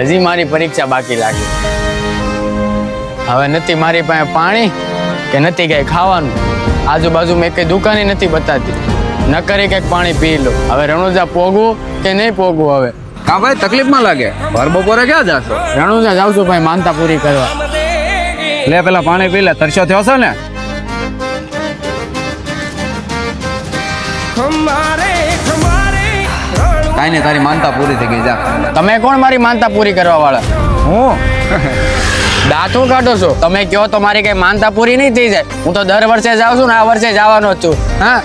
હજી મારી પરીક્ષા બાકી લાગી. હવે નથી મારી પાસે પાણી કે નથી કઈ ખાવાનું. આજુબાજુમાં એક દુકાને નથી બતાતી. ન કરી કંઈક પાણી પી લો. હવે રણુજા પોગવું કે નહીં પોગવું હવે? કા ભાઈ તકલીફમાં લાગે? ભર બપોરે ક્યાં જાશો? રણુજા જાઉં છું ભાઈ માનતા પૂરી કરવા. લે પેલા પાણી પી લે, તરસ્યો થયો છે ને? કાંઈ નહીં, તારી માનતા પૂરી થઈ ગઈ, જા. તમે કોણ મારી માનતા પૂરી કરવા વાળા? હું દાંતું કાઢો છો? તમે કહો તો મારી કઈ માનતા પૂરી નહીં થઈ જાય. હું તો દર વર્ષે જાઉં છું ને આ વર્ષે જવાનો જ છું. હા,